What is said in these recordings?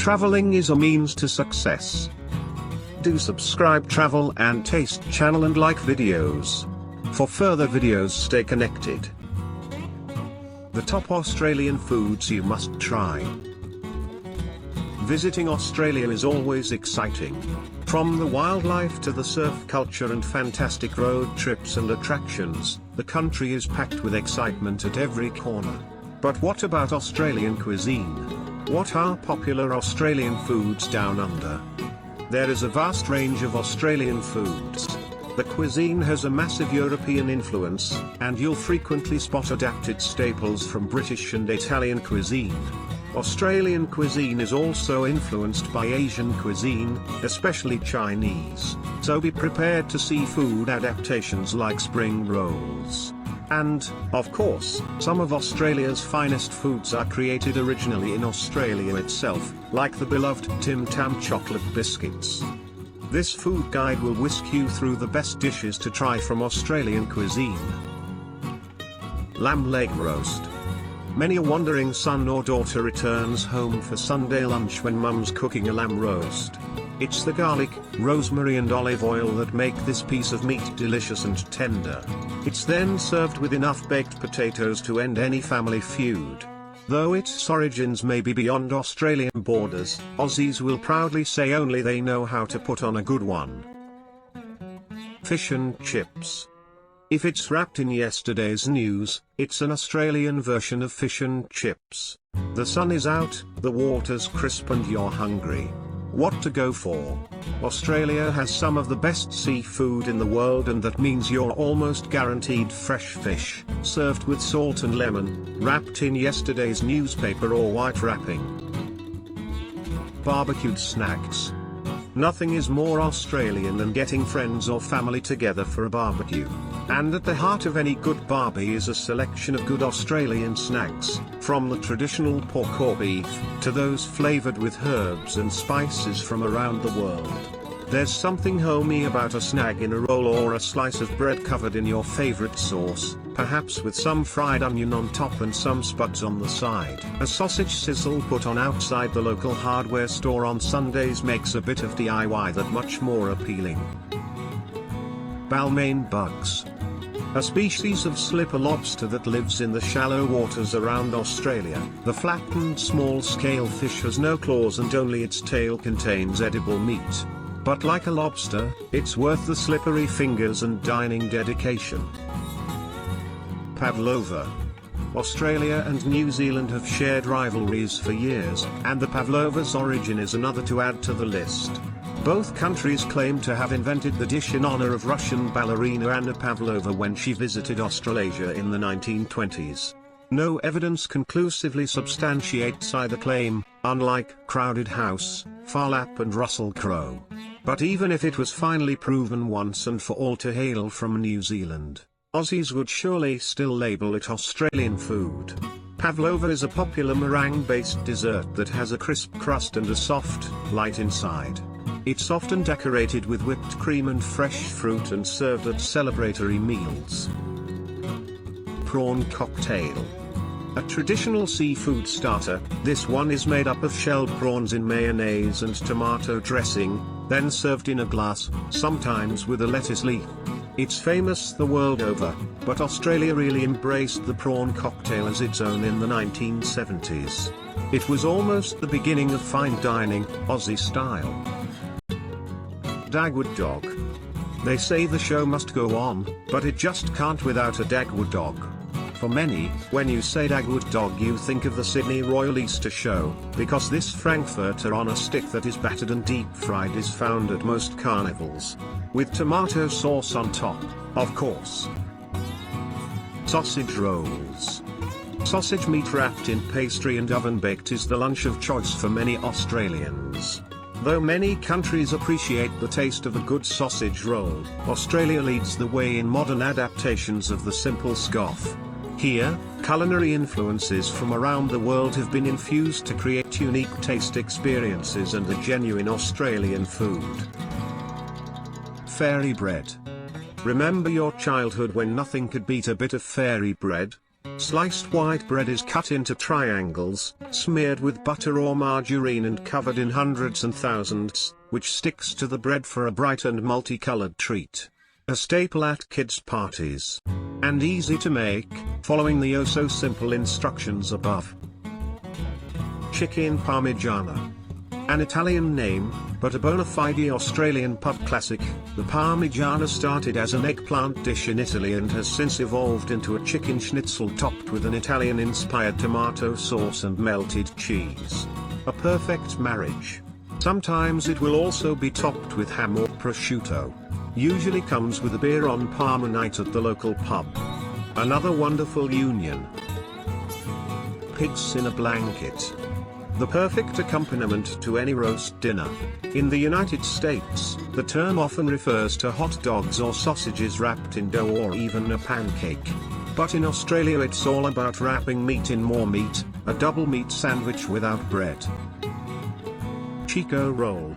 Traveling is a means to success. Do subscribe Travel and Taste channel and like videos. For further videos, stay connected. The top Australian foods you must try. Visiting Australia is always exciting. From the wildlife to the surf culture and fantastic road trips and attractions, the country is packed with excitement at every corner. But what about Australian cuisine? What are popular Australian foods down under? There is a vast range of Australian foods. The cuisine has a massive European influence, and you'll frequently spot adapted staples from British and Italian cuisine. Australian cuisine is also influenced by Asian cuisine, especially Chinese, so be prepared to see food adaptations like spring rolls. And, of course, some of Australia's finest foods are created originally in Australia itself, like the beloved Tim Tam chocolate biscuits. This food guide will whisk you through the best dishes to try from Australian cuisine. Lamb leg roast. Many a wandering son or daughter returns home for Sunday lunch when mum's cooking a lamb roast. It's the garlic, rosemary and olive oil that make this piece of meat delicious and tender. It's then served with enough baked potatoes to end any family feud. Though its origins may be beyond Australian borders, Aussies will proudly say only they know how to put on a good one. Fish and chips. If it's wrapped in yesterday's news, it's an Australian version of fish and chips. The sun is out, the water's crisp and you're hungry. What to go for? Australia has some of the best seafood in the world, and that means you're almost guaranteed fresh fish, served with salt and lemon, wrapped in yesterday's newspaper or white wrapping. Barbecued snags. Nothing is more Australian than getting friends or family together for a barbecue. And at the heart of any good barbie is a selection of good Australian snags, from the traditional pork or beef, to those flavoured with herbs and spices from around the world. There's something homey about a snag in a roll or a slice of bread covered in your favourite sauce, perhaps with some fried onion on top and some spuds on the side. A sausage sizzle put on outside the local hardware store on Sundays makes a bit of DIY that much more appealing. Balmain Bugs. A species of slipper lobster that lives in the shallow waters around Australia. The flattened small-scale fish has no claws and only its tail contains edible meat. But like a lobster, it's worth the slippery fingers and dining dedication. Pavlova. Australia and New Zealand have shared rivalries for years, and the pavlova's origin is another to add to the list. Both countries claim to have invented the dish in honor of Russian ballerina Anna Pavlova when she visited Australasia in the 1920s. No evidence conclusively substantiates either claim, unlike Crowded House, Phar Lap and Russell Crowe. But even if it was finally proven once and for all to hail from New Zealand, Aussies would surely still label it Australian food. Pavlova is a popular meringue-based dessert that has a crisp crust and a soft, light inside. It's often decorated with whipped cream and fresh fruit and served at celebratory meals. Prawn Cocktail. A traditional seafood starter, this one is made up of shelled prawns in mayonnaise and tomato dressing, then served in a glass, sometimes with a lettuce leaf. It's famous the world over, but Australia really embraced the prawn cocktail as its own in the 1970s. It was almost the beginning of fine dining, Aussie style. Dagwood Dog. They say the show must go on, but it just can't without a Dagwood Dog. For many, when you say Dagwood Dog you think of the Sydney Royal Easter Show, because this frankfurter on a stick that is battered and deep fried is found at most carnivals. With tomato sauce on top, of course. Sausage rolls. Sausage meat wrapped in pastry and oven baked is the lunch of choice for many Australians. Though many countries appreciate the taste of a good sausage roll, Australia leads the way in modern adaptations of the simple scoff. Here, culinary influences from around the world have been infused to create unique taste experiences and a genuine Australian food. Fairy bread. Remember your childhood when nothing could beat a bit of fairy bread? Sliced white bread is cut into triangles, smeared with butter or margarine and covered in hundreds and thousands, which sticks to the bread for a bright and multicolored treat. A staple at kids' parties. And easy to make, following the oh-so-simple instructions above. Chicken Parmigiana. An Italian name, but a bona fide Australian pub classic, the Parmigiana started as an eggplant dish in Italy and has since evolved into a chicken schnitzel topped with an Italian-inspired tomato sauce and melted cheese. A perfect marriage. Sometimes it will also be topped with ham or prosciutto. Usually comes with a beer on Parma night at the local pub. Another wonderful union. Pigs in a blanket. The perfect accompaniment to any roast dinner. In the United States, the term often refers to hot dogs or sausages wrapped in dough or even a pancake. But in Australia it's all about wrapping meat in more meat, a double meat sandwich without bread. Chiko Roll.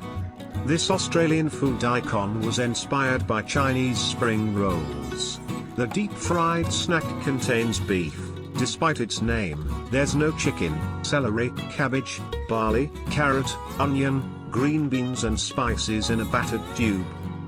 This Australian food icon was inspired by Chinese spring rolls. The deep-fried snack contains beef. Despite its name, there's no chicken, celery, cabbage, barley, carrot, onion, green beans and spices in a battered tube.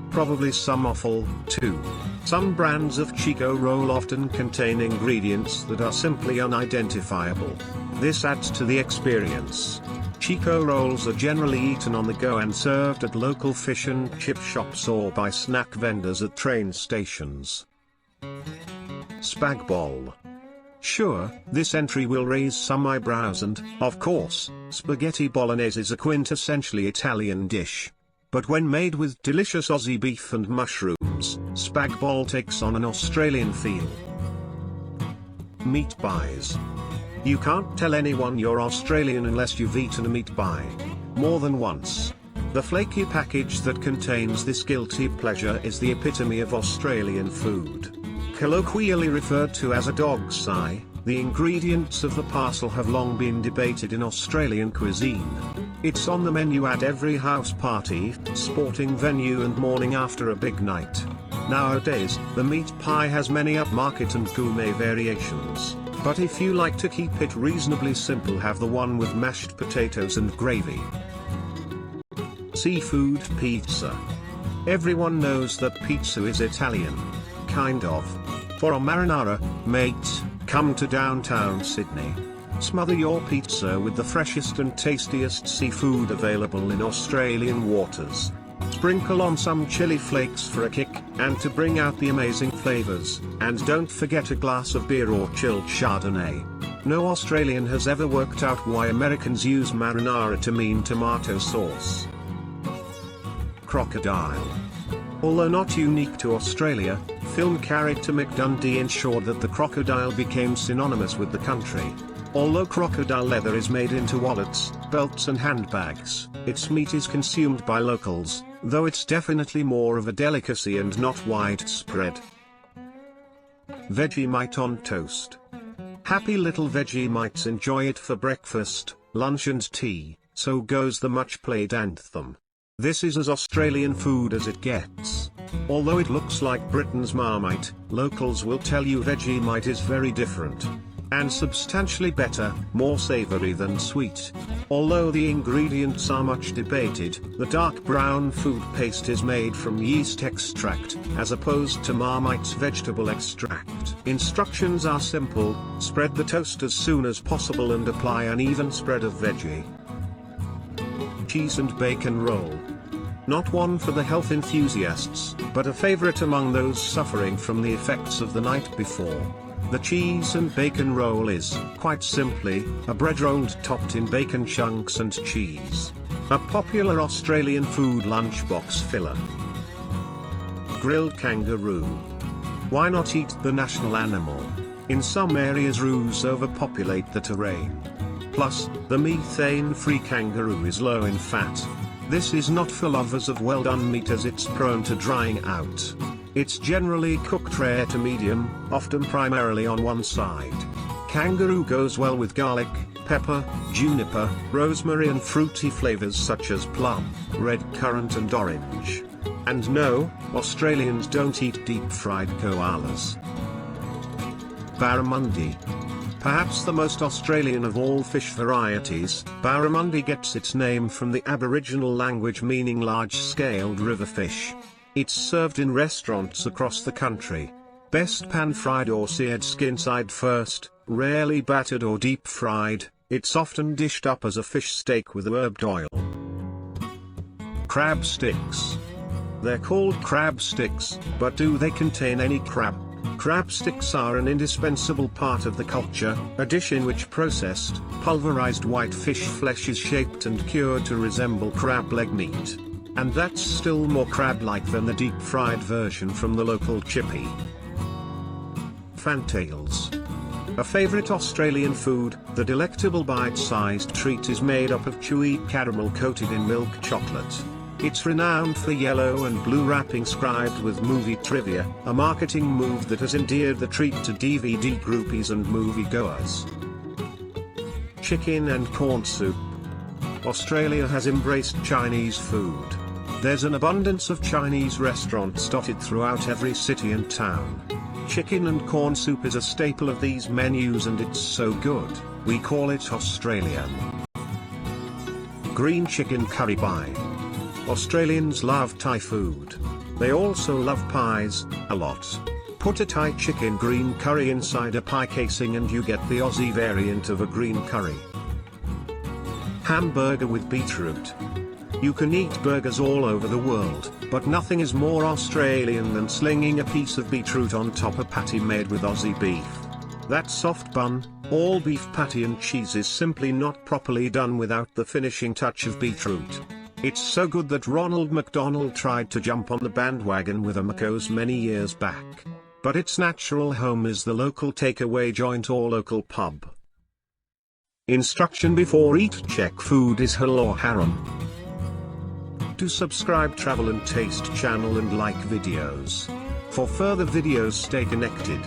Probably some offal, too. Some brands of Chiko Roll often contain ingredients that are simply unidentifiable. This adds to the experience. Chiko Rolls are generally eaten on the go and served at local fish and chip shops or by snack vendors at train stations. Spag Bol. Sure, this entry will raise some eyebrows and, of course, spaghetti bolognese is a quintessentially Italian dish. But when made with delicious Aussie beef and mushrooms, Spag Bol takes on an Australian feel. Meat pies. You can't tell anyone you're Australian unless you've eaten a meat pie. More than once. The flaky package that contains this guilty pleasure is the epitome of Australian food. Colloquially referred to as a dog's eye, the ingredients of the parcel have long been debated in Australian cuisine. It's on the menu at every house party, sporting venue and morning after a big night. Nowadays, the meat pie has many upmarket and gourmet variations, but if you like to keep it reasonably simple, have the one with mashed potatoes and gravy. Seafood pizza. Everyone knows that pizza is Italian. Kind of. For a marinara, mate, come to downtown Sydney. Smother your pizza with the freshest and tastiest seafood available in Australian waters. Sprinkle on some chili flakes for a kick, and to bring out the amazing flavors, and don't forget a glass of beer or chilled Chardonnay. No Australian has ever worked out why Americans use marinara to mean tomato sauce. Crocodile. Although not unique to Australia, film character Mick Dundee ensured that the crocodile became synonymous with the country. Although crocodile leather is made into wallets, belts and handbags, its meat is consumed by locals, though it's definitely more of a delicacy and not widespread. Vegemite on toast. Happy little Vegemites enjoy it for breakfast, lunch and tea, so goes the much-played anthem. This is as Australian food as it gets. Although it looks like Britain's Marmite, locals will tell you Vegemite is very different. And substantially better, more savoury than sweet. Although the ingredients are much debated, the dark brown food paste is made from yeast extract, as opposed to Marmite's vegetable extract. Instructions are simple: spread the toast as soon as possible and apply an even spread of veggie. Cheese and bacon roll. Not one for the health enthusiasts, but a favorite among those suffering from the effects of the night before. The cheese and bacon roll is, quite simply, a bread rolled topped in bacon chunks and cheese. A popular Australian food lunchbox filler. Grilled kangaroo. Why not eat the national animal? In some areas roos overpopulate the terrain. Plus, the methane-free kangaroo is low in fat. This is not for lovers of well-done meat as it's prone to drying out. It's generally cooked rare to medium, often primarily on one side. Kangaroo goes well with garlic, pepper, juniper, rosemary and fruity flavors such as plum, red currant and orange. And no, Australians don't eat deep-fried koalas. Barramundi. Perhaps the most Australian of all fish varieties, Barramundi gets its name from the Aboriginal language meaning large-scaled river fish. It's served in restaurants across the country. Best pan-fried or seared skin side first, rarely battered or deep-fried. It's often dished up as a fish steak with herbed oil. Crab sticks. They're called crab sticks, but do they contain any crab? Crab sticks are an indispensable part of the culture, a dish in which processed, pulverized white fish flesh is shaped and cured to resemble crab leg meat. And that's still more crab-like than the deep-fried version from the local chippy. Fantales. A favorite Australian food, the delectable bite-sized treat is made up of chewy caramel coated in milk chocolate. It's renowned for yellow and blue wrapping scribed with movie trivia, a marketing move that has endeared the treat to DVD groupies and moviegoers. Chicken and corn soup. Australia has embraced Chinese food. There's an abundance of Chinese restaurants dotted throughout every city and town. Chicken and corn soup is a staple of these menus and it's so good, we call it Australian. Green chicken curry pie. Australians love Thai food. They also love pies, a lot. Put a Thai chicken green curry inside a pie casing and you get the Aussie variant of a green curry. Hamburger with beetroot. You can eat burgers all over the world, but nothing is more Australian than slinging a piece of beetroot on top a patty made with Aussie beef. That soft bun, all beef patty and cheese is simply not properly done without the finishing touch of beetroot. It's so good that Ronald McDonald tried to jump on the bandwagon with a Macos many years back. But its natural home is the local takeaway joint or local pub. Instruction before eat: check food is halal or haram. Do subscribe Travel and Taste channel and like videos. For further videos stay connected.